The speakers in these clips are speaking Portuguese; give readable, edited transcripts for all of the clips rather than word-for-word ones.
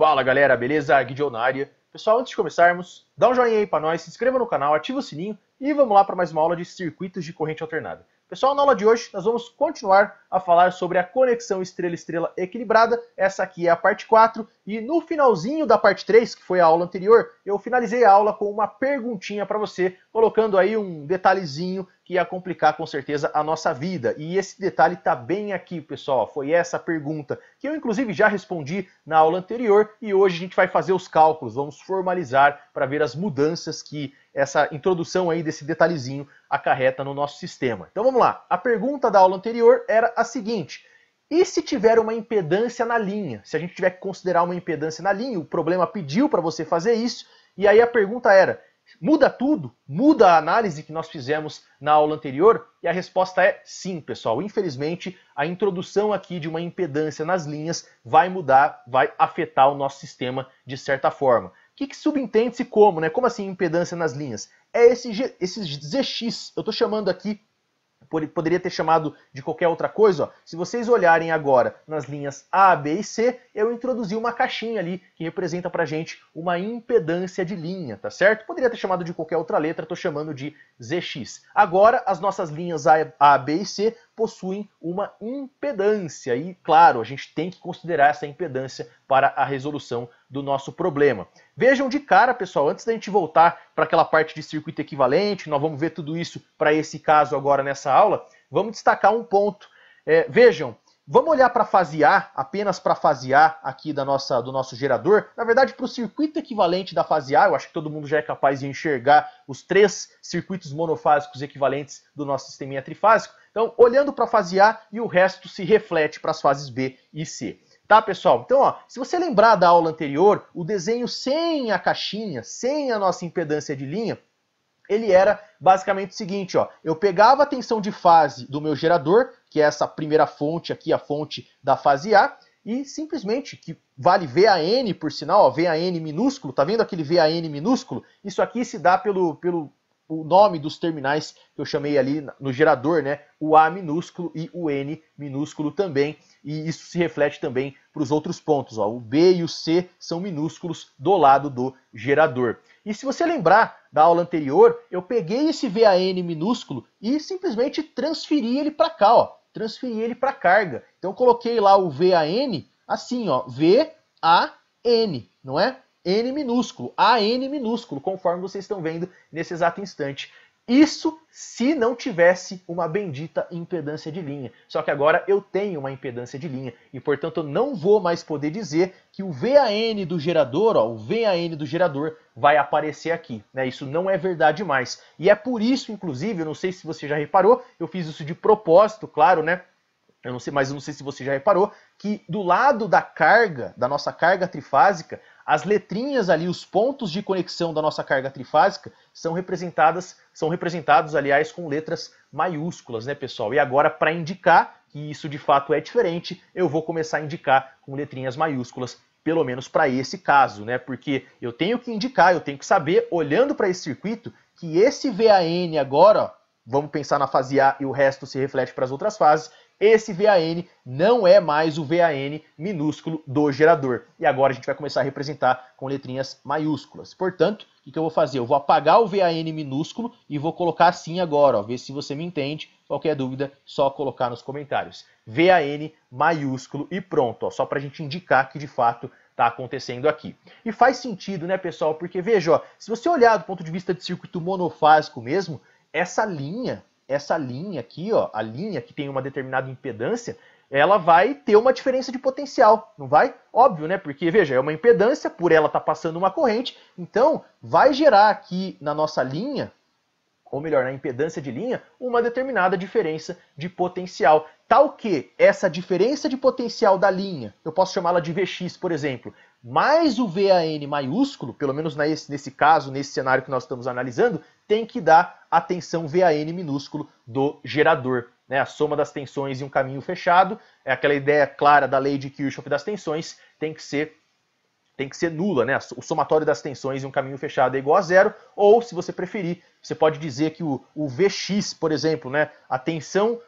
Fala galera, beleza? Guidião na área. Pessoal, antes de começarmos, dá um joinha aí pra nós, se inscreva no canal, ativa o sininho e vamos lá para mais uma aula de circuitos de corrente alternada. Pessoal, na aula de hoje nós vamos continuar a falar sobre a conexão estrela-estrela equilibrada. Essa aqui é a parte 4 e no finalzinho da parte 3, que foi a aula anterior, eu finalizei a aula com uma perguntinha para você, colocando aí um detalhezinho que ia complicar com certeza a nossa vida. E esse detalhe está bem aqui, pessoal. Foi essa pergunta que eu inclusive já respondi na aula anterior e hoje a gente vai fazer os cálculos, vamos formalizar para ver as mudanças que essa introdução aí desse detalhezinho acarreta no nosso sistema. Então vamos lá. A pergunta da aula anterior era a seguinte: e se tiver uma impedância na linha? Se a gente tiver que considerar uma impedância na linha, o problema pediu para você fazer isso, e aí a pergunta era: muda tudo? Muda a análise que nós fizemos na aula anterior? E a resposta é sim, pessoal. Infelizmente, a introdução aqui de uma impedância nas linhas vai mudar, vai afetar o nosso sistema de certa forma. O que subentende-se como, né? Como assim impedância nas linhas? É esse ZX, eu estou chamando aqui, poderia ter chamado de qualquer outra coisa, ó. Se vocês olharem agora nas linhas A, B e C, eu introduzi uma caixinha ali que representa pra gente uma impedância de linha, tá certo? Poderia ter chamado de qualquer outra letra, estou chamando de ZX. Agora, as nossas linhas A, B e C possuem uma impedância e, claro, a gente tem que considerar essa impedância para a resolução do nosso problema. Vejam de cara, pessoal, antes da gente voltar para aquela parte de circuito equivalente, nós vamos ver tudo isso para esse caso agora nessa aula, vamos destacar um ponto. Vejam, vamos olhar para a fase A, apenas para a fase A aqui do nosso gerador. Na verdade, para o circuito equivalente da fase A, eu acho que todo mundo já é capaz de enxergar os 3 circuitos monofásicos equivalentes do nosso sisteminha trifásico. Então, olhando para a fase A e o resto se reflete para as fases B e C. Tá, pessoal? Então, ó, se você lembrar da aula anterior, o desenho sem a caixinha, sem a nossa impedância de linha, ele era basicamente o seguinte, ó, eu pegava a tensão de fase do meu gerador, que é essa primeira fonte aqui, a fonte da fase A, e simplesmente, que vale VAN por sinal, ó, VAN minúsculo, tá vendo aquele VAN minúsculo? Isso aqui se dá pelo o nome dos terminais que eu chamei ali no gerador, né? O A minúsculo e o N minúsculo também, e isso se reflete também para os outros pontos, ó. O B e o C são minúsculos do lado do gerador. E se você lembrar da aula anterior, eu peguei esse VAN minúsculo e simplesmente transferi ele para cá, ó. Transferi ele para a carga. Então eu coloquei lá o VAN assim, ó, VAN, não é? N minúsculo, AN minúsculo, conforme vocês estão vendo nesse exato instante. Isso se não tivesse uma bendita impedância de linha. Só que agora eu tenho uma impedância de linha e, portanto, eu não vou mais poder dizer que o VAN do gerador, ó, o VAN do gerador vai aparecer aqui, né? Isso não é verdade mais. E é por isso, inclusive, eu não sei se você já reparou, eu fiz isso de propósito, claro, né? Eu não sei, mas eu não sei se você já reparou, que do lado da carga, da nossa carga trifásica, as letrinhas ali, os pontos de conexão da nossa carga trifásica são representados, aliás, com letras maiúsculas, né, pessoal? E agora, para indicar que isso de fato é diferente, eu vou começar a indicar com letrinhas maiúsculas, pelo menos para esse caso, né? Porque eu tenho que indicar, eu tenho que saber, olhando para esse circuito, que esse VAN agora, ó, vamos pensar na fase A e o resto se reflete para as outras fases, esse VAN não é mais o VAN minúsculo do gerador. E agora a gente vai começar a representar com letrinhas maiúsculas. Portanto, o que eu vou fazer? Eu vou apagar o VAN minúsculo e vou colocar assim agora, ó, ver se você me entende. Qualquer dúvida, só colocar nos comentários. VAN maiúsculo e pronto, ó, só para a gente indicar que de fato está acontecendo aqui. E faz sentido, né, pessoal? Porque veja, ó, se você olhar do ponto de vista de circuito monofásico mesmo, essa linha aqui, ó, a linha que tem uma determinada impedância, ela vai ter uma diferença de potencial, não vai? Óbvio, né? Porque, veja, é uma impedância, por ela tá passando uma corrente, então vai gerar aqui na nossa linha, ou melhor, na impedância de linha, uma determinada diferença de potencial. Tal que essa diferença de potencial da linha, eu posso chamá-la de Vx, por exemplo, mais o VAN maiúsculo, pelo menos nesse caso, nesse cenário que nós estamos analisando, tem que dar a tensão VAN minúsculo do gerador. Né? A soma das tensões em um caminho fechado, é aquela ideia clara da lei de Kirchhoff das tensões, tem que ser tem que ser nula, né? O somatório das tensões em um caminho fechado é igual a zero, ou, se você preferir, você pode dizer que o Vx, por exemplo, né, a tensão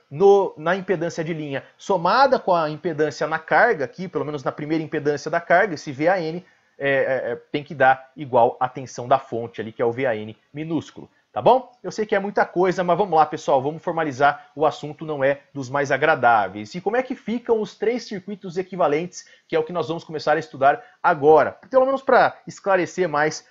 na impedância de linha somada com a impedância na carga, aqui, pelo menos na primeira impedância da carga, esse VAN tem que dar igual a tensão da fonte ali, que é o VAN minúsculo. Tá bom? Eu sei que é muita coisa, mas vamos lá, pessoal, vamos formalizar. O assunto não é dos mais agradáveis. E como é que ficam os 3 circuitos equivalentes, que é o que nós vamos começar a estudar agora, pelo menos para esclarecer mais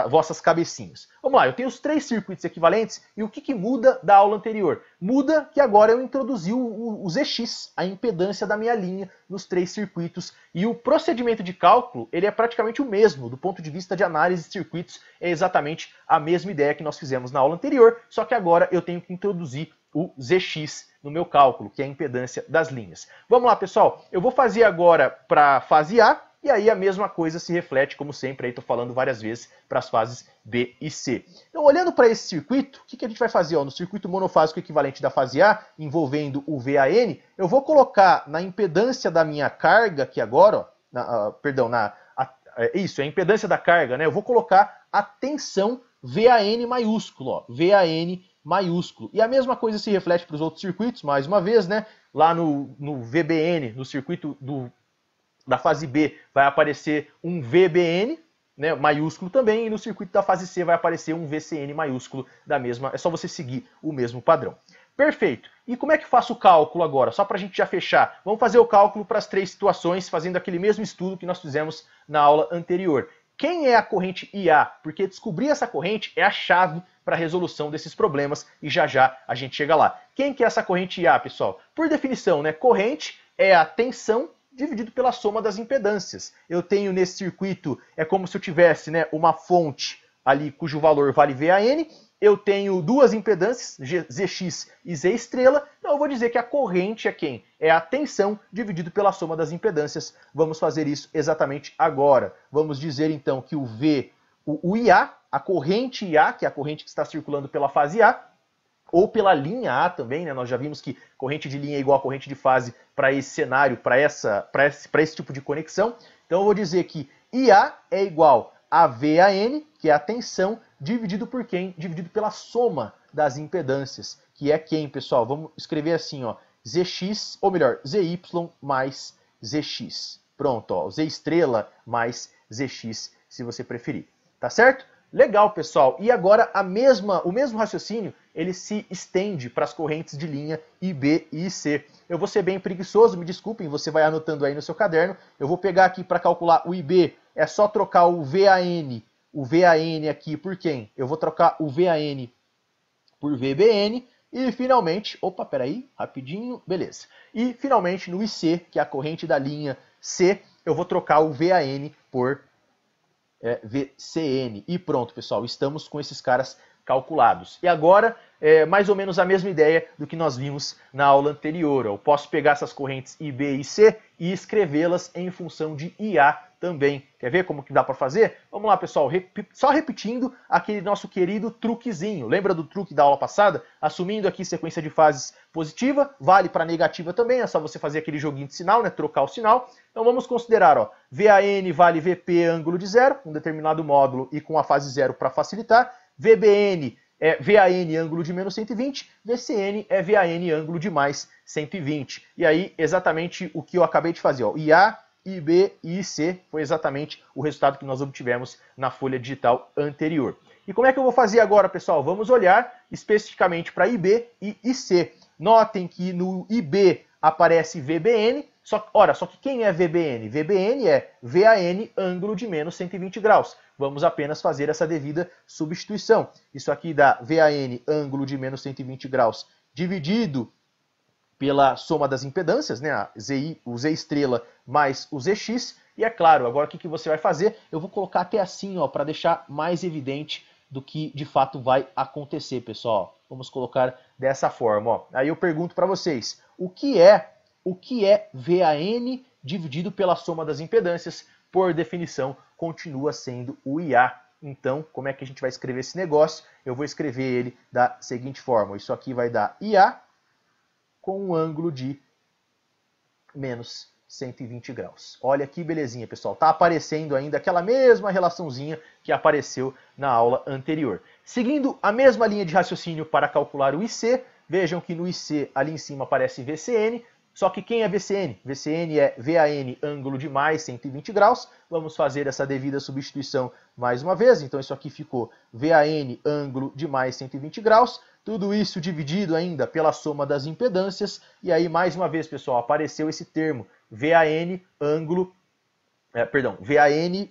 vossas cabecinhas. Vamos lá, eu tenho os 3 circuitos equivalentes e o que muda da aula anterior? Muda que agora eu introduzi o ZX, a impedância da minha linha nos 3 circuitos, e o procedimento de cálculo ele é praticamente o mesmo, do ponto de vista de análise de circuitos, é exatamente a mesma ideia que nós fizemos na aula anterior, só que agora eu tenho que introduzir o ZX no meu cálculo, que é a impedância das linhas. Vamos lá, pessoal, eu vou fazer agora para a fase A, e aí a mesma coisa se reflete, como sempre, aí estou falando várias vezes, para as fases B e C. Então, olhando para esse circuito, o que a gente vai fazer? Ó, no circuito monofásico equivalente da fase A, envolvendo o VAN, eu vou colocar na impedância da minha carga aqui agora, ó, a impedância da carga, né? Eu vou colocar a tensão VAN maiúsculo, ó, VAN maiúsculo. E a mesma coisa se reflete para os outros circuitos, mais uma vez, né? Lá no VBN, no circuito da fase B, vai aparecer um VBN, né, maiúsculo também, e no circuito da fase C vai aparecer um VCN maiúsculo da mesma, é só você seguir o mesmo padrão. Perfeito. E como é que faço o cálculo agora? Só para a gente já fechar. Vamos fazer o cálculo para as 3 situações, fazendo aquele mesmo estudo que nós fizemos na aula anterior. Quem é a corrente IA? Porque descobrir essa corrente é a chave para a resolução desses problemas e já já a gente chega lá. Quem que é essa corrente IA, pessoal? Por definição, né, corrente é a tensão dividido pela soma das impedâncias. Eu tenho nesse circuito, é como se eu tivesse, né, uma fonte ali cujo valor vale VAN, eu tenho 2 impedâncias, ZX e Z estrela, então eu vou dizer que a corrente é quem? É a tensão dividido pela soma das impedâncias. Vamos fazer isso exatamente agora. Vamos dizer então que o IA, a corrente IA, que é a corrente que está circulando pela fase A, ou pela linha A também, né? Nós já vimos que corrente de linha é igual a corrente de fase para esse cenário, para esse tipo de conexão. Então eu vou dizer que IA é igual a VAN, que é a tensão, dividido por quem? Dividido pela soma das impedâncias, que é quem, pessoal? Vamos escrever assim, ó, ZX, ou melhor, ZY mais ZX. Pronto, ó, Z estrela mais ZX, se você preferir. Tá certo? Legal, pessoal. E agora o mesmo raciocínio ele se estende para as correntes de linha IB e IC. Eu vou ser bem preguiçoso, me desculpem, você vai anotando aí no seu caderno. Eu vou pegar aqui para calcular o IB, é só trocar o VAN aqui por quem? Eu vou trocar o VAN por VBN e finalmente, opa, peraí, rapidinho, beleza. E finalmente no IC, que é a corrente da linha C, eu vou trocar o VAN por VCN. E pronto, pessoal, estamos com esses caras calculados. E agora, mais ou menos a mesma ideia do que nós vimos na aula anterior. Eu posso pegar essas correntes IB e C e escrevê-las em função de IA também. Quer ver como que dá para fazer? Vamos lá, pessoal, só repetindo aquele nosso querido truquezinho. Lembra do truque da aula passada? Assumindo aqui sequência de fases positiva, vale para negativa também, é só você fazer aquele joguinho de sinal, né? Trocar o sinal. Então vamos considerar, ó, VAN vale VP ângulo de zero, um determinado módulo e com a fase zero para facilitar. VBN é VAN ângulo de menos 120, VCN é VAN ângulo de mais 120. E aí, exatamente o que eu acabei de fazer, ó, IA, IB e IC foi exatamente o resultado que nós obtivemos na folha digital anterior. E como é que eu vou fazer agora, pessoal? Vamos olhar especificamente para IB e IC. Notem que no IB aparece VBN, só que quem é VBN? VBN é VAN ângulo de menos 120 graus. Vamos apenas fazer essa devida substituição. Isso aqui dá VAN ângulo de menos 120 graus dividido pela soma das impedâncias, né? O Z estrela mais o ZX. E é claro, agora o que você vai fazer? Eu vou colocar até assim, ó, para deixar mais evidente do que de fato vai acontecer, pessoal. Vamos colocar dessa forma, ó. Aí eu pergunto para vocês, o que é VAN dividido pela soma das impedâncias? Por definição, continua sendo o IA. Então, como é que a gente vai escrever esse negócio? Eu vou escrever ele da seguinte forma. Isso aqui vai dar IA com um ângulo de menos 120 graus. Olha que belezinha, pessoal. Tá aparecendo ainda aquela mesma relaçãozinha que apareceu na aula anterior. Seguindo a mesma linha de raciocínio para calcular o IC, vejam que no IC ali em cima aparece VCN, só que quem é VCN? VCN é VAN ângulo de mais 120 graus. Vamos fazer essa devida substituição mais uma vez. Então isso aqui ficou VAN ângulo de mais 120 graus. Tudo isso dividido ainda pela soma das impedâncias. E aí, mais uma vez, pessoal, apareceu esse termo VAN ângulo... VAN...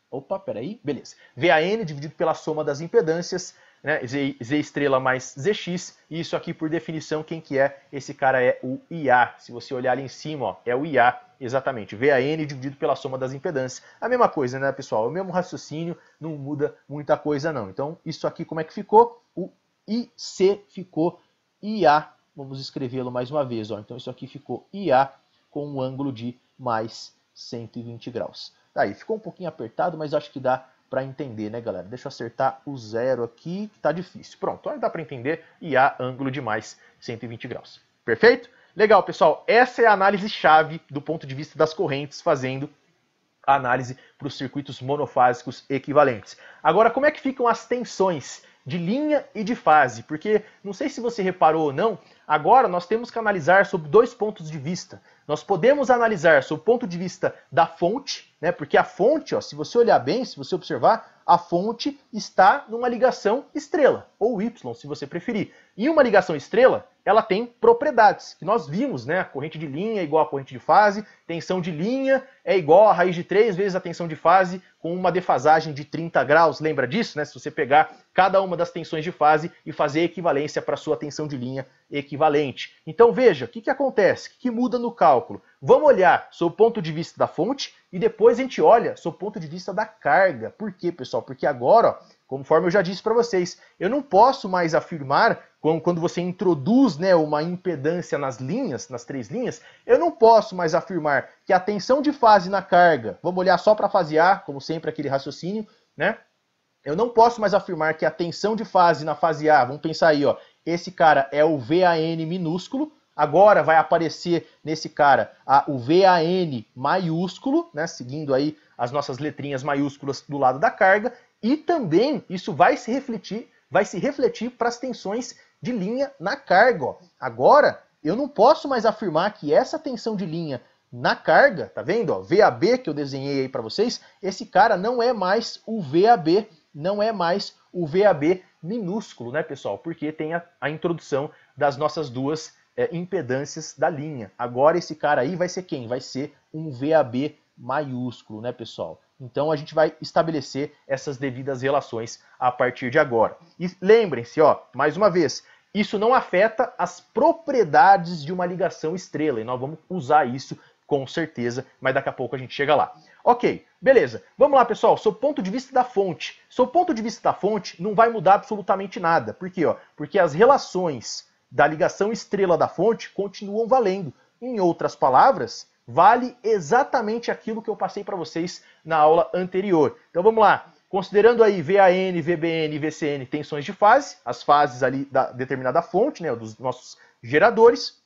Opa, peraí, beleza. VAN dividido pela soma das impedâncias, né, Z estrela mais ZX, e isso aqui, por definição, quem que é? Esse cara é o IA. Se você olhar ali em cima, ó, é o IA, exatamente. VAN dividido pela soma das impedâncias. A mesma coisa, né, pessoal? O mesmo raciocínio, não muda muita coisa, não. Então, isso aqui, como é que ficou? O IC ficou IA. Vamos escrevê-lo mais uma vez, ó. Então, isso aqui ficou IA com um ângulo de mais 120 graus. Aí, ficou um pouquinho apertado, mas acho que dá para entender, né, galera? Deixa eu acertar o zero aqui, que tá difícil. Pronto, agora dá para entender. IA, ângulo de mais 120 graus. Perfeito? Legal, pessoal. Essa é a análise-chave do ponto de vista das correntes, fazendo a análise para os circuitos monofásicos equivalentes. Agora, como é que ficam as tensões de linha e de fase? Porque, não sei se você reparou ou não, agora nós temos que analisar sob dois pontos de vista. Nós podemos analisar sob o ponto de vista da fonte, né? Porque a fonte, ó, se você olhar bem, se você observar, a fonte está numa ligação estrela, ou Y, se você preferir. E uma ligação estrela, ela tem propriedades, que nós vimos, né? A corrente de linha é igual à corrente de fase, tensão de linha é igual a raiz de 3 vezes a tensão de fase, com uma defasagem de 30 graus. Lembra disso, né? Se você pegar cada uma das tensões de fase e fazer equivalência para a sua tensão de linha equivalente. Então veja, o que acontece? O que muda no cálculo? Vamos olhar sob o ponto de vista da fonte e depois a gente olha sob o ponto de vista da carga. Por quê, pessoal? Porque agora, ó, conforme eu já disse para vocês, eu não posso mais afirmar, quando você introduz, né, uma impedância nas linhas, nas três linhas, eu não posso mais afirmar que a tensão de fase na carga, vamos olhar só para a fase A, como sempre aquele raciocínio, né? Eu não posso mais afirmar que a tensão de fase na fase A, vamos pensar aí, ó, esse cara é o VAN minúsculo, agora vai aparecer nesse cara o VAN maiúsculo, né, seguindo aí as nossas letrinhas maiúsculas do lado da carga, e também isso vai se refletir para as tensões de linha na carga. Ó. Agora, eu não posso mais afirmar que essa tensão de linha na carga, tá vendo? Ó, VAB que eu desenhei aí para vocês, esse cara não é mais o VAB, não é mais o VAB minúsculo, né, pessoal? Porque tem a introdução das nossas duas impedâncias da linha. Agora esse cara aí vai ser quem? Vai ser um VAB maiúsculo, né, pessoal? Então a gente vai estabelecer essas devidas relações a partir de agora. E lembrem-se, ó, mais uma vez, isso não afeta as propriedades de uma ligação estrela, e nós vamos usar isso com certeza, mas daqui a pouco a gente chega lá. Ok, beleza. Vamos lá, pessoal, sob o ponto de vista da fonte. Sob o ponto de vista da fonte, não vai mudar absolutamente nada. Por quê? Ó? Porque as relações da ligação estrela da fonte continuam valendo. Em outras palavras, vale exatamente aquilo que eu passei para vocês na aula anterior. Então vamos lá. Considerando aí VAN, VBN e VCN tensões de fase, as fases ali da determinada fonte, né, dos nossos geradores,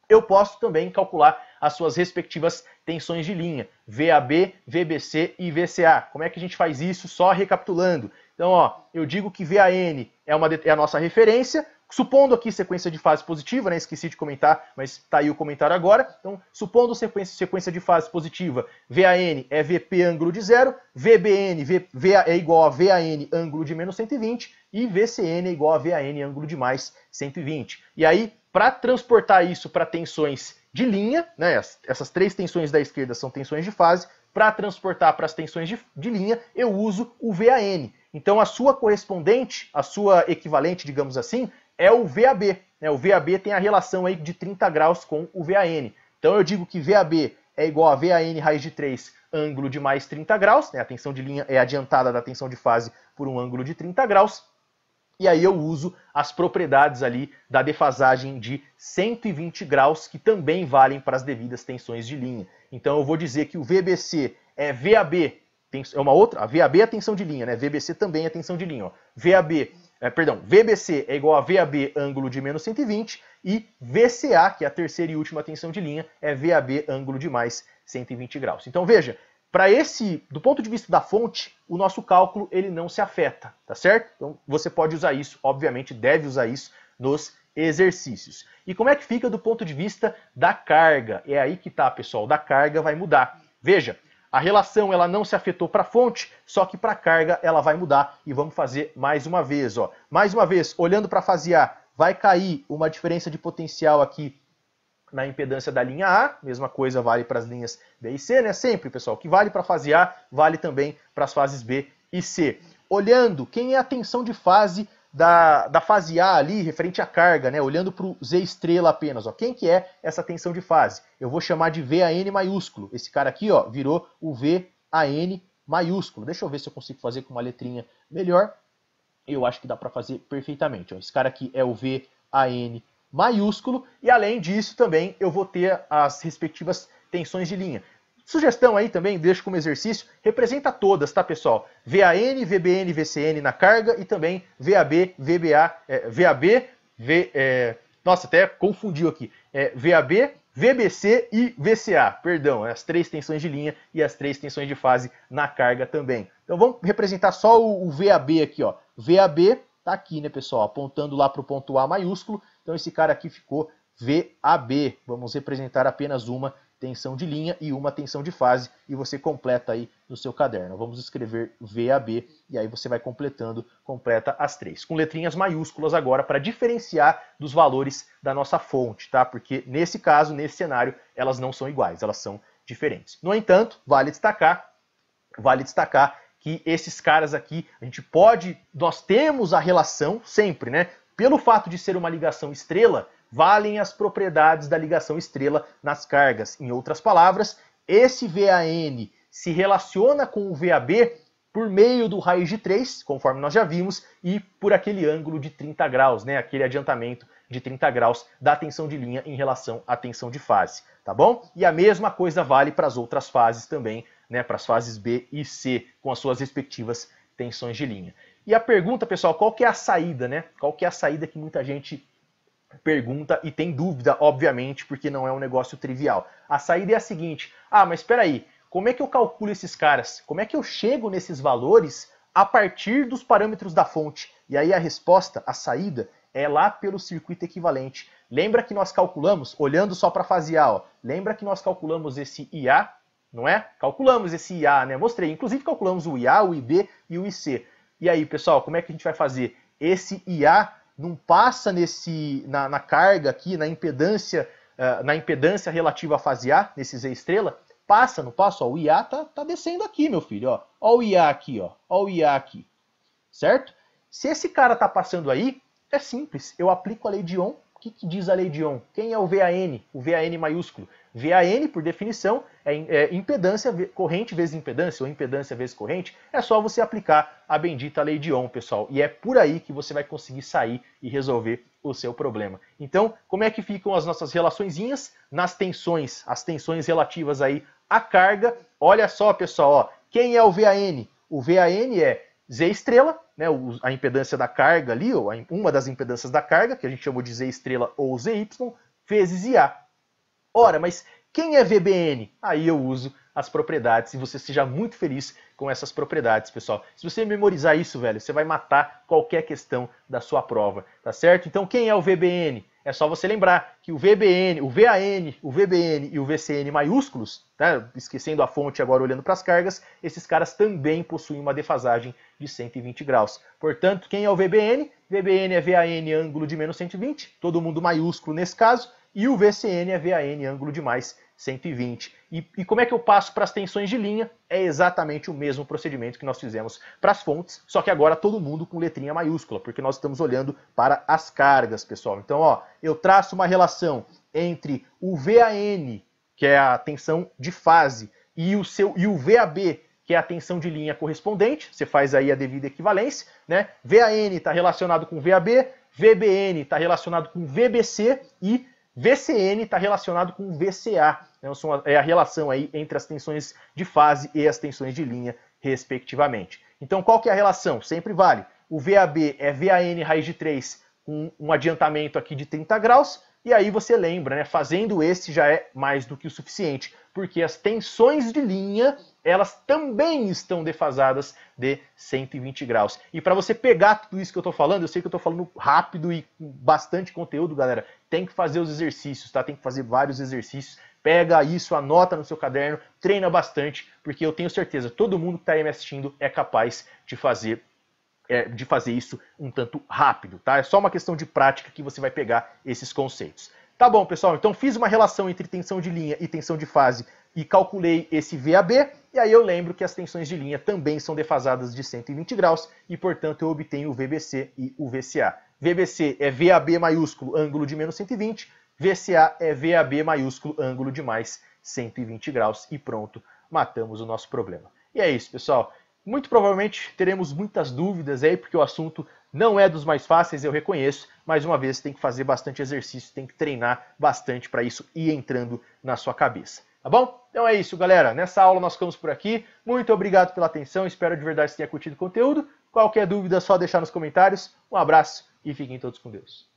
eu posso também calcular as suas respectivas tensões de linha, VAB, VBC e VCA. Como é que a gente faz isso? Só recapitulando. Então, ó, eu digo que VAN é a nossa referência, supondo aqui sequência de fase positiva, né? Esqueci de comentar, mas tá aí o comentário agora. Então, supondo sequência de fase positiva, VAN é VP ângulo de 0, VBN é igual a VAN ângulo de menos 120 e VCN é igual a VAN ângulo de mais 120. E aí, para transportar isso para tensões de linha, né? Essas três tensões da esquerda são tensões de fase, para transportar para as tensões de linha, eu uso o VAN. Então, a sua correspondente, a sua equivalente, digamos assim, é o VAB. Né? O VAB tem a relação aí de 30 graus com o VAN. Então eu digo que VAB é igual a VAN raiz de 3 ângulo de mais 30 graus. Né? A tensão de linha é adiantada da tensão de fase por um ângulo de 30 graus. E aí eu uso as propriedades ali da defasagem de 120 graus, que também valem para as devidas tensões de linha. Então eu vou dizer que o VBC é VAB, é uma outra, a VAB é a tensão de linha, né? VBC também é tensão de linha. Ó. VAB VBC é igual a VAB ângulo de menos 120 e VCA, que é a terceira e última tensão de linha, é VAB ângulo de mais 120 graus. Então veja, do ponto de vista da fonte, o nosso cálculo ele não se afeta, tá certo? Então você pode usar isso, obviamente deve usar isso nos exercícios. E como é que fica do ponto de vista da carga? É aí que tá, pessoal, da carga vai mudar. Veja, a relação ela não se afetou para a fonte, só que para a carga ela vai mudar. E vamos fazer mais uma vez. Ó. Mais uma vez, olhando para a fase A, vai cair uma diferença de potencial aqui na impedância da linha A. Mesma coisa vale para as linhas B e C, né? Sempre, pessoal. O que vale para a fase A, vale também para as fases B e C. Olhando, quem é a tensão de fase da fase A ali, referente à carga, né? Olhando para o Z estrela apenas, ó. Quem que é essa tensão de fase? Eu vou chamar de VAN maiúsculo. Esse cara aqui, ó, virou o VAN maiúsculo. Deixa eu ver se eu consigo fazer com uma letrinha melhor. Eu acho que dá para fazer perfeitamente, ó. Esse cara aqui é o VAN maiúsculo e além disso também eu vou ter as respectivas tensões de linha. Sugestão aí também, deixo como exercício, representa todas, tá, pessoal? VAN, VBN, VCN na carga e também VAB, VBA, nossa, até confundiu aqui. VAB, VBC e VCA, perdão, as três tensões de linha e as três tensões de fase na carga também. Então vamos representar só o VAB aqui, ó. VAB tá aqui, né, pessoal, apontando lá para o ponto A maiúsculo. Então esse cara aqui ficou VAB. Vamos representar apenas uma tensão de linha e uma tensão de fase, e você completa aí no seu caderno. Vamos escrever VAB, e aí você vai completa as três. Com letrinhas maiúsculas agora, para diferenciar dos valores da nossa fonte, tá? Porque nesse caso, nesse cenário, elas não são iguais, elas são diferentes. No entanto, vale destacar que esses caras aqui, nós temos a relação sempre, né? Pelo fato de ser uma ligação estrela, valem as propriedades da ligação estrela nas cargas. Em outras palavras, esse VAN se relaciona com o VAB por meio do raiz de 3, conforme nós já vimos, e por aquele ângulo de 30 graus, né? Aquele adiantamento de 30 graus da tensão de linha em relação à tensão de fase, tá bom? E a mesma coisa vale para as outras fases também, né? Para as fases B e C, com as suas respectivas tensões de linha. E a pergunta, pessoal, qual que é a saída, né? Qual que é a saída que muita gente pergunta e tem dúvida, obviamente, porque não é um negócio trivial. A saída é a seguinte: mas espera aí, como é que eu calculo esses caras? Como é que eu chego nesses valores a partir dos parâmetros da fonte? E aí a resposta, a saída, é lá pelo circuito equivalente. Lembra que nós calculamos, olhando só para a fase A, ó, lembra que nós calculamos esse IA, não é? Calculamos esse IA, né? Mostrei, inclusive calculamos o IA, o IB e o IC. E aí, pessoal, como é que a gente vai fazer? Esse IA não passa na carga aqui, na impedância relativa à fase A, nesse Z estrela? Passa, não passa? Ó, o IA tá descendo aqui, meu filho. Ó. Ó o IA aqui, ó. Ó o IA aqui. Certo? Se esse cara tá passando aí, é simples. Eu aplico a lei de Ohm. O que diz a lei de Ohm? Quem é o VAN? O VAN maiúsculo. VAN, por definição, é impedância corrente vezes impedância, ou impedância vezes corrente. É só você aplicar a bendita lei de Ohm, pessoal. E é por aí que você vai conseguir sair e resolver o seu problema. Então, como é que ficam as nossas relaçõezinhas nas tensões? As tensões relativas aí à carga. Olha só, pessoal, ó, quem é o VAN? O VAN é Z estrela, né, a impedância da carga ali, ou uma das impedâncias da carga, que a gente chamou de Z estrela ou ZY, vezes IA. Ora, mas quem é VBN? Aí eu uso as propriedades e você seja muito feliz com essas propriedades, pessoal. Se você memorizar isso, velho, você vai matar qualquer questão da sua prova, tá certo? Então quem é o VBN? É só você lembrar que o VBN, o VAN, o VBN e o VCN maiúsculos, tá? Esquecendo a fonte agora olhando para as cargas, esses caras também possuem uma defasagem de 120 graus. Portanto, quem é o VBN? VBN é VAN ângulo de menos 120, todo mundo maiúsculo nesse caso, e o VCN é VAN ângulo de mais 120. E como é que eu passo para as tensões de linha? É exatamente o mesmo procedimento que nós fizemos para as fontes, só que agora todo mundo com letrinha maiúscula, porque nós estamos olhando para as cargas, pessoal. Então, ó, eu traço uma relação entre o VAN, que é a tensão de fase, e o VAB, que é a tensão de linha correspondente. Você faz aí a devida equivalência, né? VAN está relacionado com VAB, VBN está relacionado com VBC e VCN está relacionado com VCA. Então, é a relação aí entre as tensões de fase e as tensões de linha, respectivamente. Então, qual que é a relação? Sempre vale. o VAB é VAN raiz de 3 com um adiantamento aqui de 30 graus, e aí você lembra, né, fazendo esse já é mais do que o suficiente, porque as tensões de linha, elas também estão defasadas de 120 graus. E para você pegar tudo isso que eu estou falando, eu sei que eu estou falando rápido e com bastante conteúdo, galera, tem que fazer os exercícios, tá? Tem que fazer vários exercícios, pega isso, anota no seu caderno, treina bastante, porque eu tenho certeza, todo mundo que está aí me assistindo é capaz de fazer isso um tanto rápido, tá? É só uma questão de prática que você vai pegar esses conceitos. Tá bom, pessoal? Então fiz uma relação entre tensão de linha e tensão de fase e calculei esse VAB, e aí eu lembro que as tensões de linha também são defasadas de 120 graus e, portanto, eu obtenho o VBC e o VCA. VBC é VAB maiúsculo, ângulo de menos 120, VCA é VAB maiúsculo, ângulo de mais 120 graus e pronto, matamos o nosso problema. E é isso, pessoal. Muito provavelmente teremos muitas dúvidas aí, porque o assunto não é dos mais fáceis, eu reconheço. Mais uma vez, tem que fazer bastante exercício, tem que treinar bastante para isso ir entrando na sua cabeça. Tá bom? Então é isso, galera. Nessa aula nós ficamos por aqui. Muito obrigado pela atenção, espero de verdade que você tenha curtido o conteúdo. Qualquer dúvida é só deixar nos comentários. Um abraço e fiquem todos com Deus.